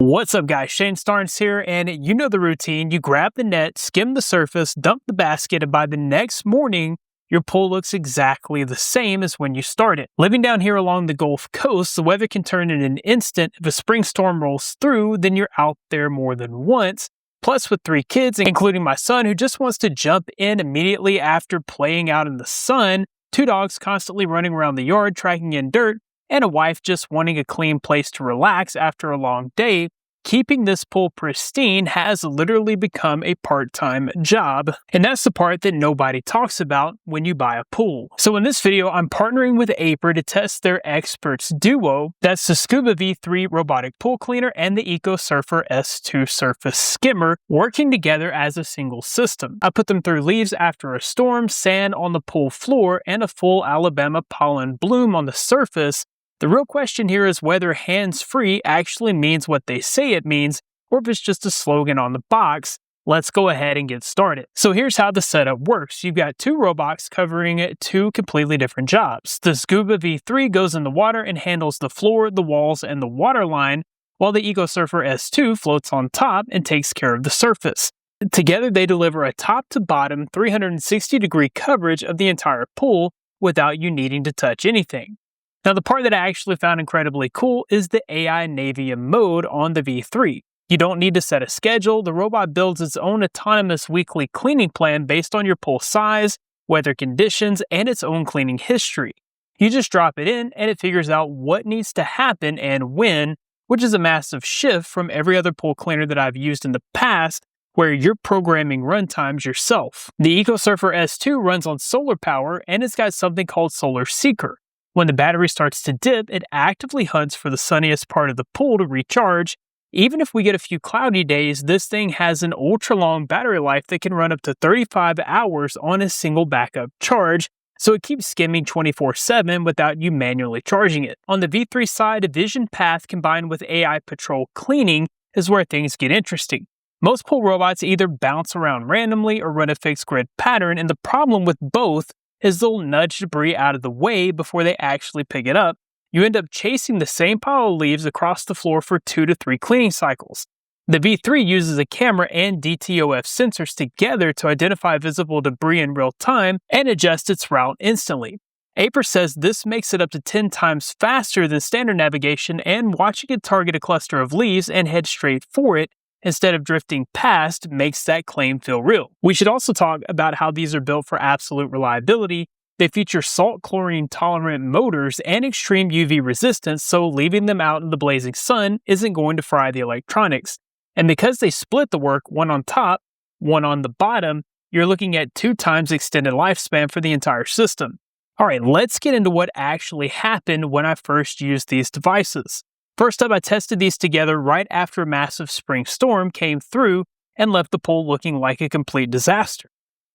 What's up, guys? Shane Starnes here, and you know the routine. You grab the net, skim the surface, dump the basket, and by the next morning, your pool looks exactly the same as when you started. Living down here along the Gulf Coast, the weather can turn in an instant. If a spring storm rolls through, then you're out there more than once. Plus, with 3 kids, including my son, who just wants to jump in immediately after playing out in the sun, 2 dogs constantly running around the yard, tracking in dirt, and a wife just wanting a clean place to relax after a long day, keeping this pool pristine has literally become a part-time job. And that's the part that nobody talks about when you buy a pool. So in this video, I'm partnering with Aiper to test their Experts Duo. That's the Scuba V3 robotic pool cleaner and the EcoSurfer S2 surface skimmer working together as a single system. I put them through leaves after a storm, sand on the pool floor, and a full Alabama pollen bloom on the surface. The real question here is whether hands-free actually means what they say it means, or if it's just a slogan on the box. Let's go ahead and get started. So here's how the setup works. You've got 2 robots covering 2 completely different jobs. The Scuba V3 goes in the water and handles the floor, the walls, and the water line, while the EcoSurfer S2 floats on top and takes care of the surface. Together, they deliver a top-to-bottom 360-degree coverage of the entire pool without you needing to touch anything. Now, the part that I actually found incredibly cool is the AI Navia mode on the V3. You don't need to set a schedule. The robot builds its own autonomous weekly cleaning plan based on your pool size, weather conditions, and its own cleaning history. You just drop it in and it figures out what needs to happen and when, which is a massive shift from every other pool cleaner that I've used in the past, where you're programming runtimes yourself. The EcoSurfer S2 runs on solar power and it's got something called Solar Seeker. When the battery starts to dip, it actively hunts for the sunniest part of the pool to recharge. Even if we get a few cloudy days, this thing has an ultra-long battery life that can run up to 35 hours on a single backup charge, so it keeps skimming 24/7 without you manually charging it. On the V3 side, Vision Path combined with AI Patrol Cleaning is where things get interesting. Most pool robots either bounce around randomly or run a fixed grid pattern, and the problem with both is they'll nudge debris out of the way before they actually pick it up. You end up chasing the same pile of leaves across the floor for 2 to 3 cleaning cycles. The V3 uses a camera and DTOF sensors together to identify visible debris in real time and adjust its route instantly. Aiper says this makes it up to 10 times faster than standard navigation, and watching it target a cluster of leaves and head straight for it instead of drifting past makes that claim feel real. We should also talk about how these are built for absolute reliability. They feature salt chlorine tolerant motors and extreme UV resistance, so leaving them out in the blazing sun isn't going to fry the electronics. And because they split the work, one on top, one on the bottom, you're looking at 2 times extended lifespan for the entire system. Alright, let's get into what actually happened when I first used these devices. First up, I tested these together right after a massive spring storm came through and left the pool looking like a complete disaster.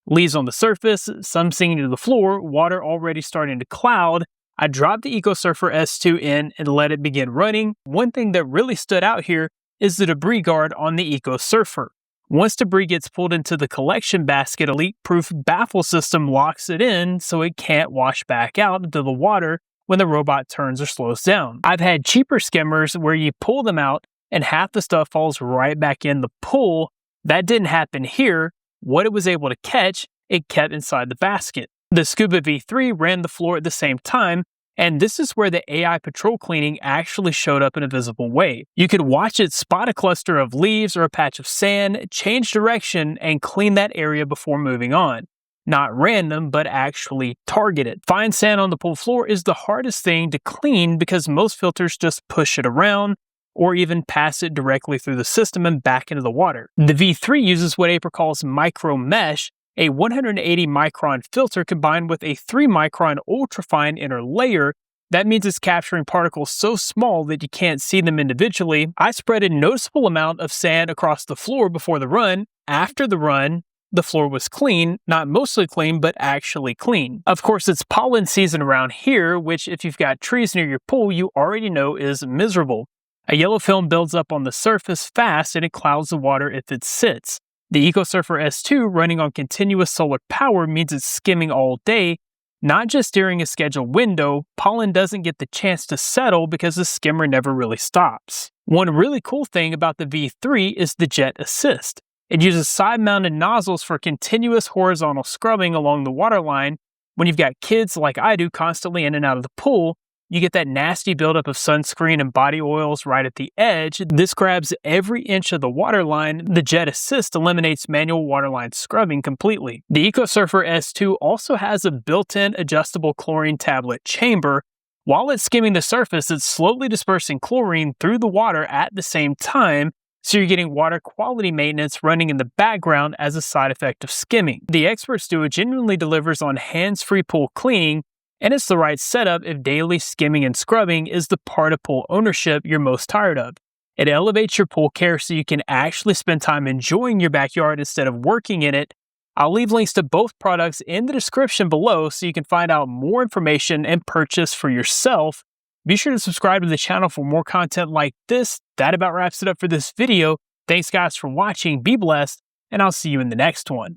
Leaves on the surface, some sinking to the floor, water already starting to cloud. I dropped the EcoSurfer S2 in and let it begin running. One thing that really stood out here is the debris guard on the EcoSurfer. Once debris gets pulled into the collection basket, a leak-proof baffle system locks it in so it can't wash back out into the water when the robot turns or slows down. I've had cheaper skimmers where you pull them out and half the stuff falls right back in the pool. That didn't happen here. What it was able to catch, it kept inside the basket. The Scuba V3 ran the floor at the same time, and this is where the AI Patrol Cleaning actually showed up in a visible way. You could watch it spot a cluster of leaves or a patch of sand, change direction, and clean that area before moving on. Not random, but actually targeted. Fine sand on the pool floor is the hardest thing to clean because most filters just push it around or even pass it directly through the system and back into the water. The V3 uses what Aiper calls micro mesh, a 180 micron filter combined with a 3 micron ultrafine inner layer. That means it's capturing particles so small that you can't see them individually. I spread a noticeable amount of sand across the floor before the run. After the run, the floor was clean, not mostly clean, but actually clean. Of course, it's pollen season around here, which if you've got trees near your pool, you already know is miserable. A yellow film builds up on the surface fast and it clouds the water if it sits. The EcoSurfer S2 running on continuous solar power means it's skimming all day, Not just during a scheduled window, pollen doesn't get the chance to settle because the skimmer never really stops. One really cool thing about the V3 is the jet assist. It uses side-mounted nozzles for continuous horizontal scrubbing along the waterline. When you've got kids like I do constantly in and out of the pool, you get that nasty buildup of sunscreen and body oils right at the edge. This grabs every inch of the waterline. The jet assist eliminates manual waterline scrubbing completely. The EcoSurfer S2 also has a built-in adjustable chlorine tablet chamber. While it's skimming the surface, it's slowly dispersing chlorine through the water at the same time, so you're getting water quality maintenance running in the background as a side effect of skimming. The Experts Duo genuinely delivers on hands-free pool cleaning, and it's the right setup if daily skimming and scrubbing is the part of pool ownership you're most tired of. It elevates your pool care so you can actually spend time enjoying your backyard instead of working in it. I'll leave links to both products in the description below so you can find out more information and purchase for yourself. Be sure to subscribe to the channel for more content like this. That about wraps it up for this video. Thanks guys for watching, be blessed, and I'll see you in the next one.